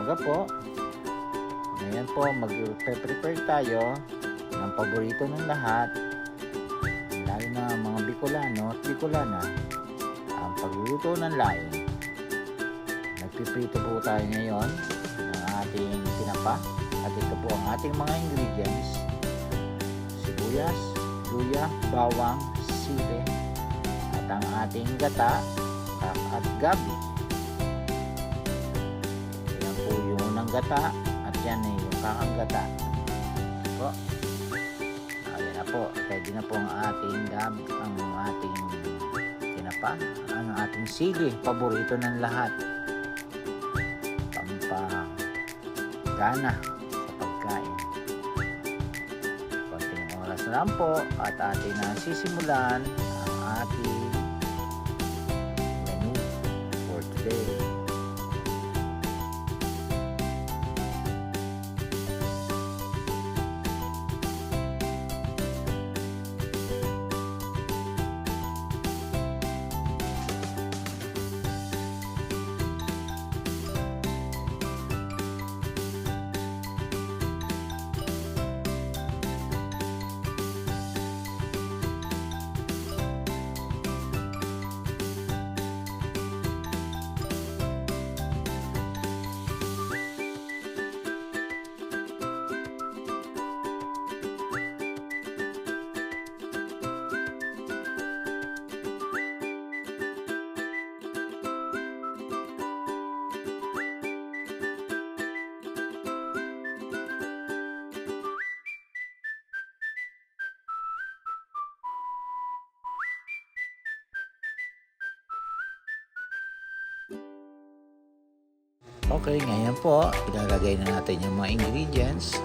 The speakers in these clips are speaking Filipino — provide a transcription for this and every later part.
umaga po. Ngayon po, mag-prepare tayo ng paborito ng lahat, lalo na mga Bicolano at Bicolana, ang pagluluto ng laing. Nagpiprito po tayo ngayon ng ating tinapa at ito po ang ating mga ingredients: sibuyas, luya, bawang, sili at ang ating gata at gabi. Yan po yung unang gata at yan ay yung kakang gata po. Ayan na po, ready na po ang ating tinapa, ang ating sili, paborito ng lahat, pampagana sa pagkain. Konting oras na lang po at atin na sisimulan ang ating menu for today. Okay, ngayon po, ilalagay na natin yung mga ingredients.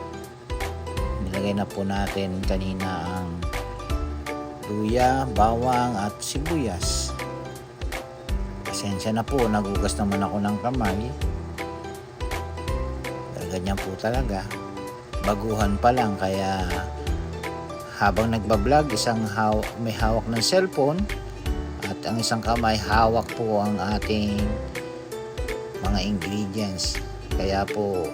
Nilagay na po natin kanina ang luya, bawang at sibuyas. Pasensya na po, nagugas naman ako ng kamay. Ganyan po talaga. Baguhan pa lang, kaya habang nagbablog, may hawak ng cellphone at ang isang kamay hawak po ang ating mga ingredients. Kaya po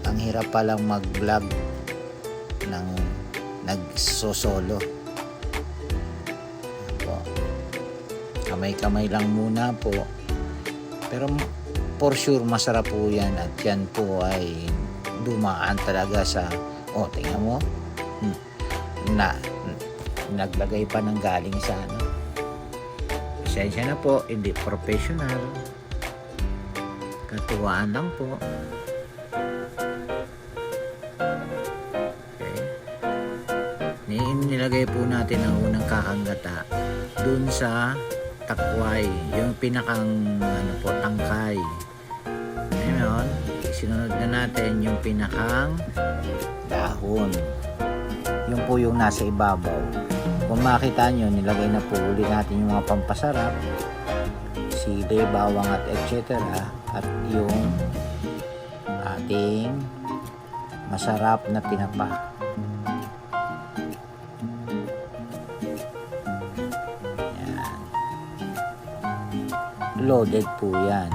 ang hirap palang mag-vlog ng nagsosolo. Kamay-kamay lang muna po. Pero for sure masarap po yan at yan po ay dumaan talaga sa tingnan mo. Naglagay pa ng galing sa Pasensya na po, hindi professional. Katuwaan lang po. Okay. Nilagay po natin ang unang kakang-gata dun sa takway, yung pinakang tangkay. Ngayon, sinunod na natin yung pinakang dahon. Yung po yung nasa ibabaw. Kung makita nyo, nilagay na po ulit natin yung mga pampasarap, sili, bawang at etc. At yung ating masarap na tinapa. Yan. Loaded po yan.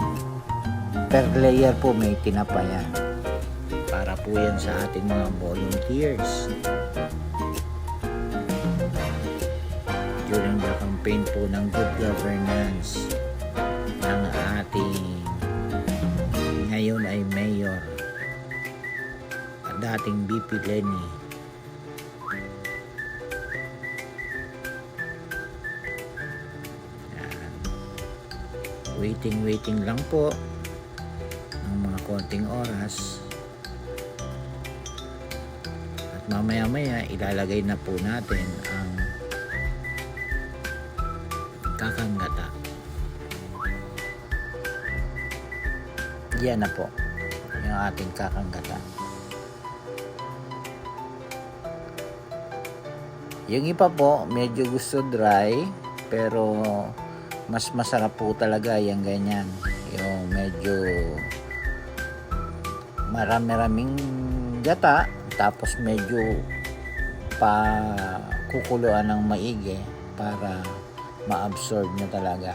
Per layer po may tinapa yan. Para po yan sa ating mga volunteers. During the campaign po ng good governance ng ating ngayon ay mayor at dating VP Lenny. Waiting lang po ng mga konting oras at mamaya ilalagay na po natin ang kakang-gata. Yan na po yung ating kakang-gata. Yung iba po medyo gusto dry, pero mas masarap po talaga yung ganyan, yung medyo marami-raming gata tapos medyo pa kukuluan ng maigi para ma-absorb nyo talaga.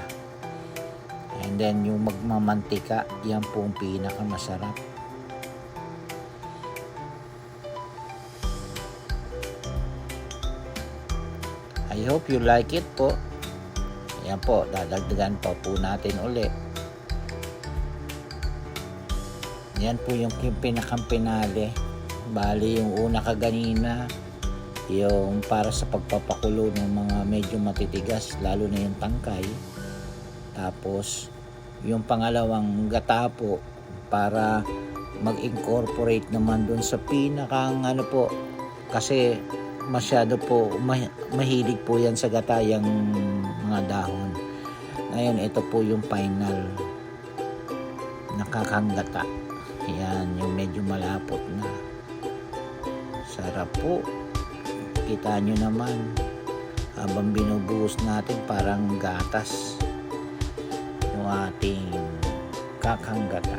And then yung magmamantika, yan po ang pinakamasarap. I hope you like it po. Ayan po, dadagdagan pa po natin uli. Yan po yung pinakang pinali. Bali yung una kaganina, yung para sa pagpapakulo ng mga medyo matitigas, lalo na yung tangkay. Tapos yung pangalawang gata po para mag-incorporate naman dun sa pinakang ano po, kasi masyado po mahilig po yan sa gata yung mga dahon. Ngayon ito po yung final nakakanggata. Yan yung medyo malapot na. Sarap po. Kita nyo naman habang binubuhos natin parang gatas yung ating kakanggata.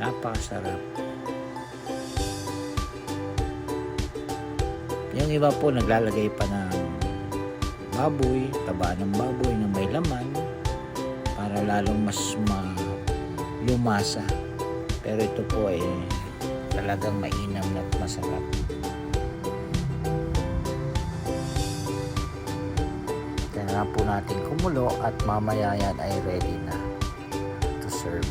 Napakasarap. Yung iba po naglalagay pa ng baboy, taba ng baboy na may laman para lalong mas lumasa. Pero ito po ay talagang mainam at masarap. Kaya po natin kumulo at mamaya yan ay ready na to serve.